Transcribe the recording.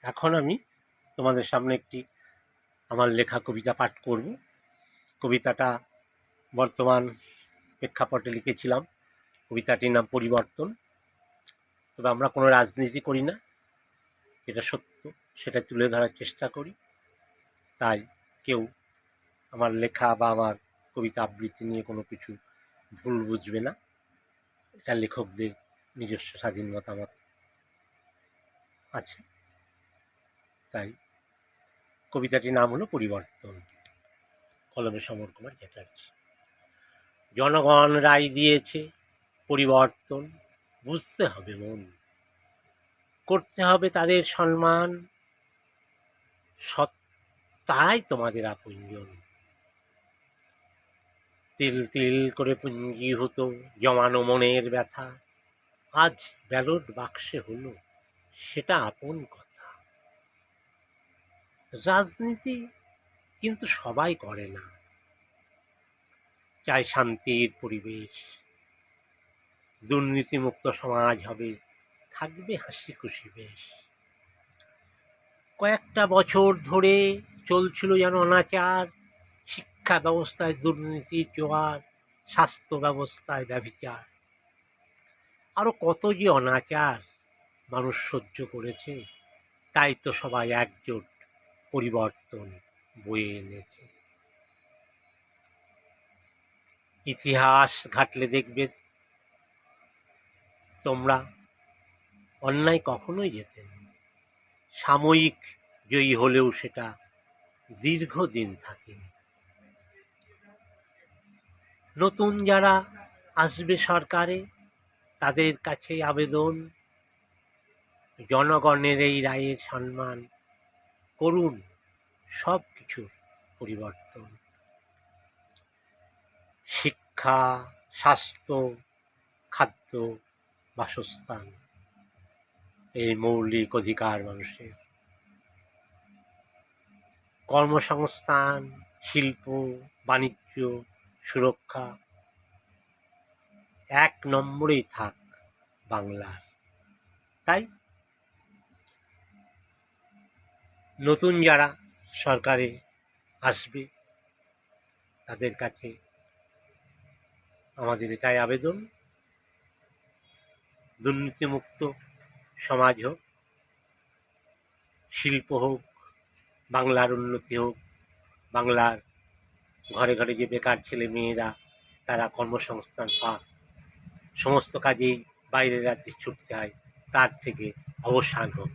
এখন আমি তোমাদের সামনে একটি আমার লেখা কবিতা পাঠ করব। কবিতাটা বর্তমান প্রেক্ষাপটে লিখেছিলাম। কবিতাটির নাম পরিবর্তন। তবে আমরা কোনো রাজনীতি করি না, যেটা সত্য সেটা তুলে ধরার চেষ্টা করি। তাই কেউ আমার লেখা বা আমার কবিতা আবৃত্তি নিয়ে কোনো কিছু ভুল বুঝবে না। এটা লেখকদের নিজস্ব স্বাধীন মতামত আছে। তাই কবিতাটির নাম হলো পরিবর্তন। কলমে সমর কুমার চ্যাটার্জি। জনগণ রায় দিয়েছে পরিবর্তন, বুঝতে হবে মন, করতে হবে তাদের সম্মান, সৎ তারাই তোমাদের আপনজন। তিল তিল করে পুঞ্জীভূত জমানো মনের ব্যথা আজ ব্যালট বাক্সে হলো সেটা আপন কথা। রাজনীতি কিন্তু সবাই করে না, চাই শান্তির পরিবেশ, দুর্নীতিমুক্ত সমাজ হবে, থাকবে হাসি খুশি বেশ। কয়েকটা বছর ধরে চলছিল যেন অনাচার, শিক্ষা ব্যবস্থায় দুর্নীতির জোয়ার, স্বাস্থ্য ব্যবস্থায় ব্যভিচার। আরো কত যে অনাচার মানুষ সহ্য করেছে, তাই তো সবাই একজোট পরিবর্তন বয়ে এনেছে। ইতিহাস ঘাটলে দেখবে তোমরা, অন্যায় কখনোই যেতে না, সাময়িক জয়ী হলেও সেটা দীর্ঘদিন থাকেনি। নতুন যারা আসবে সরকারে, তাদের কাছে আবেদন, জনগণের এই রায়ের সম্মান করুন, সব কিছুর পরিবর্তন। শিক্ষা, স্বাস্থ্য, খাদ্য, বাসস্থান, এই মৌলিক অধিকার মানুষের। কর্মসংস্থান, শিল্প, বাণিজ্য, সুরক্ষা এক নম্বরেই থাক বাংলার। তাই নতুন যারা সরকারে আসবে, তাদের কাছে আমাদের এটাই আবেদন, দুর্নীতিমুক্ত সমাজ হোক, শিল্প হোক, বাংলার উন্নতি হোক, বাংলার ঘরে ঘরে যে বেকার ছেলে মেয়েরা তারা কর্মসংস্থান পাক, সমস্ত কাজেই বাইরের রাজ্যে ছুটতে হয়, তার থেকে অবসান হোক।